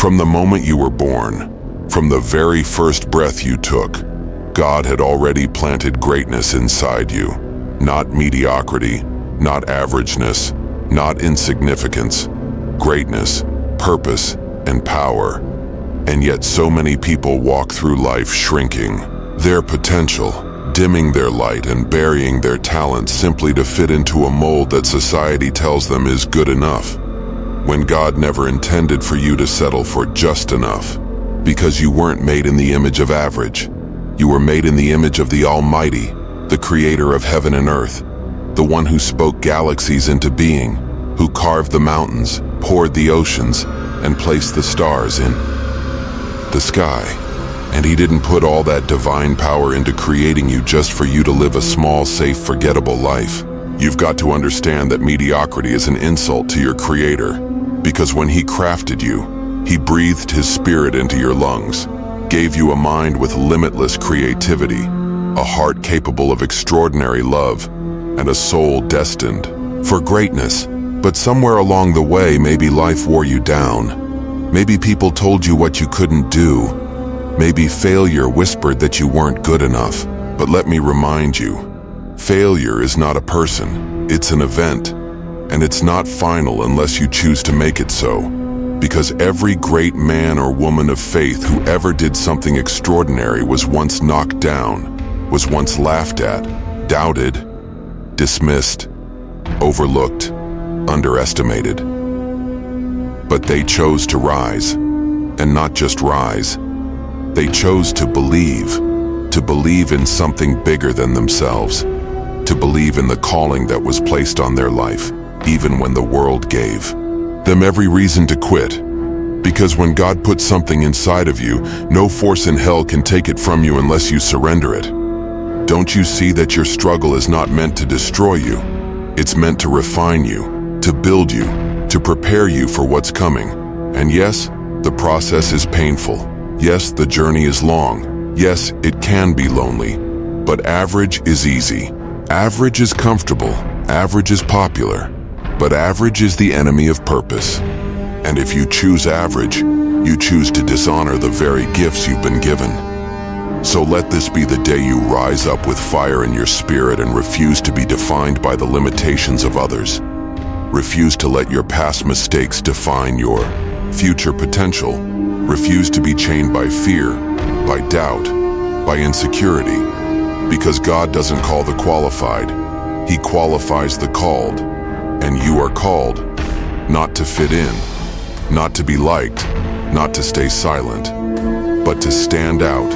From the moment you were born, from the very first breath you took, God had already planted greatness inside you. Not mediocrity, not averageness, not insignificance. Greatness, purpose, and power. And yet so many people walk through life shrinking their potential, dimming their light and burying their talent simply to fit into a mold that society tells them is good enough, when God never intended for you to settle for just enough, because you weren't made in the image of average. You were made in the image of the Almighty, the creator of heaven and earth, the one who spoke galaxies into being, who carved the mountains, poured the oceans, and placed the stars in the sky. And he didn't put all that divine power into creating you just for you to live a small, safe, forgettable life. You've got to understand that mediocrity is an insult to your creator, because when he crafted you, he breathed his spirit into your lungs, gave you a mind with limitless creativity, a heart capable of extraordinary love, and a soul destined for greatness. But somewhere along the way, maybe life wore you down. Maybe people told you what you couldn't do. Maybe failure whispered that you weren't good enough. But let me remind you, failure is not a person, it's an event. And it's not final unless you choose to make it so. Because every great man or woman of faith who ever did something extraordinary was once knocked down, was once laughed at, doubted, dismissed, overlooked, underestimated. But they chose to rise, and not just rise. They chose to believe in something bigger than themselves, to believe in the calling that was placed on their life, even when the world gave them every reason to quit. Because when God puts something inside of you, no force in hell can take it from you unless you surrender it. Don't you see that your struggle is not meant to destroy you? It's meant to refine you, to build you, to prepare you for what's coming. And yes, the process is painful. Yes, the journey is long. Yes, it can be lonely. But average is easy. Average is comfortable. Average is popular. But average is the enemy of purpose. And if you choose average, you choose to dishonor the very gifts you've been given. So let this be the day you rise up with fire in your spirit and refuse to be defined by the limitations of others. Refuse to let your past mistakes define your future potential. Refuse to be chained by fear, by doubt, by insecurity. Because God doesn't call the qualified, He qualifies the called. And you are called, not to fit in, not to be liked, not to stay silent, but to stand out,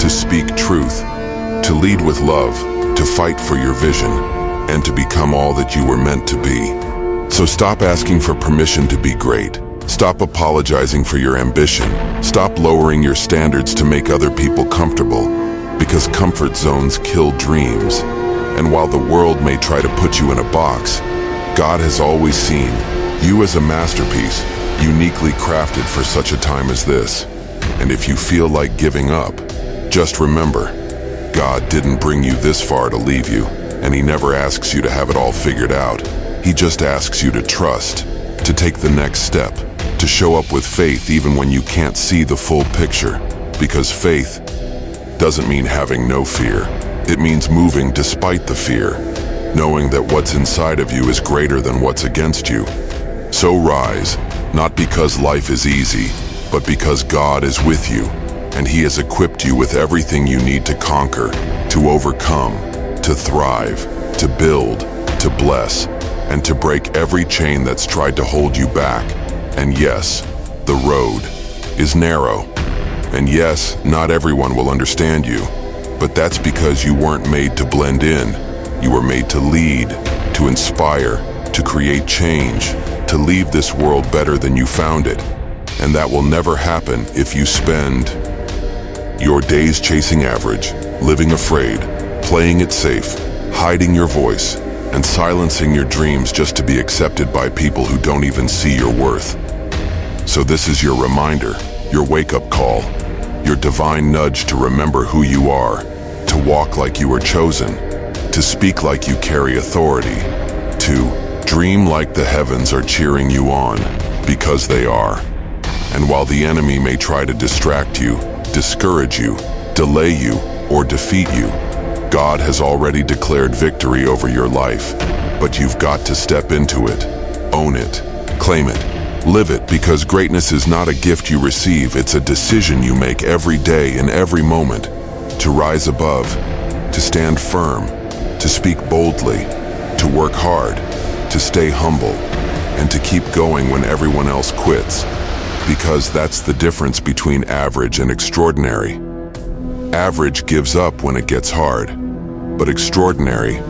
to speak truth, to lead with love, to fight for your vision, and to become all that you were meant to be. So stop asking for permission to be great. Stop apologizing for your ambition. Stop lowering your standards to make other people comfortable, because comfort zones kill dreams. And while the world may try to put you in a box, God has always seen you as a masterpiece, uniquely crafted for such a time as this. And if you feel like giving up, just remember, God didn't bring you this far to leave you, and He never asks you to have it all figured out. He just asks you to trust, to take the next step, to show up with faith even when you can't see the full picture. Because faith doesn't mean having no fear. It means moving despite the fear, knowing that what's inside of you is greater than what's against you. So rise, not because life is easy, but because God is with you, and He has equipped you with everything you need to conquer, to overcome, to thrive, to build, to bless, and to break every chain that's tried to hold you back. And yes, the road is narrow. And yes, not everyone will understand you, but that's because you weren't made to blend in. You were made to lead, to inspire, to create change, to leave this world better than you found it. And that will never happen if you spend your days chasing average, living afraid, playing it safe, hiding your voice, and silencing your dreams just to be accepted by people who don't even see your worth. So this is your reminder, your wake-up call, your divine nudge to remember who you are, to walk like you were chosen, to speak like you carry authority, to dream like the heavens are cheering you on, because they are. And while the enemy may try to distract you, discourage you, delay you, or defeat you, God has already declared victory over your life. But you've got to step into it, own it, claim it, live it, because greatness is not a gift you receive, it's a decision you make every day in every moment, to rise above, to stand firm, to speak boldly, to work hard, to stay humble, and to keep going when everyone else quits. Because that's the difference between average and extraordinary. Average gives up when it gets hard, but extraordinary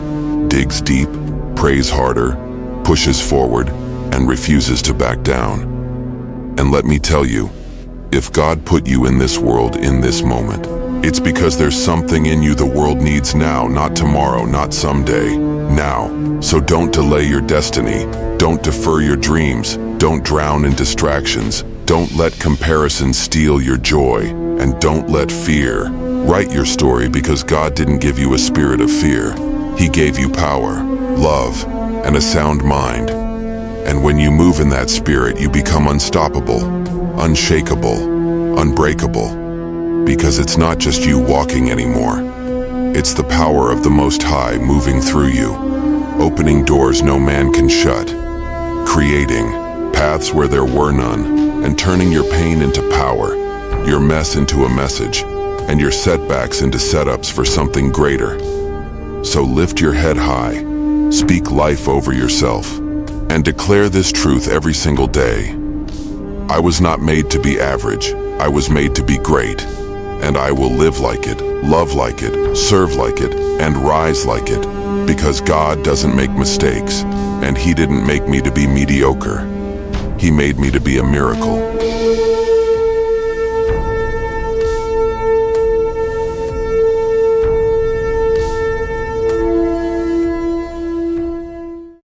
digs deep, prays harder, pushes forward, and refuses to back down. And let me tell you, if God put you in this world in this moment, it's because there's something in you the world needs now, not tomorrow, not someday, now. So don't delay your destiny, don't defer your dreams, don't drown in distractions, don't let comparison steal your joy, and don't let fear write your story, because God didn't give you a spirit of fear. He gave you power, love, and a sound mind. And when you move in that spirit, you become unstoppable, unshakable, unbreakable. Because it's not just you walking anymore. It's the power of the Most High moving through you, opening doors no man can shut, creating paths where there were none, and turning your pain into power, your mess into a message, and your setbacks into setups for something greater. So lift your head high, speak life over yourself, and declare this truth every single day. I was not made to be average, I was made to be great, and I will live like it, love like it, serve like it, and rise like it, because God doesn't make mistakes, and He didn't make me to be mediocre. He made me to be a miracle.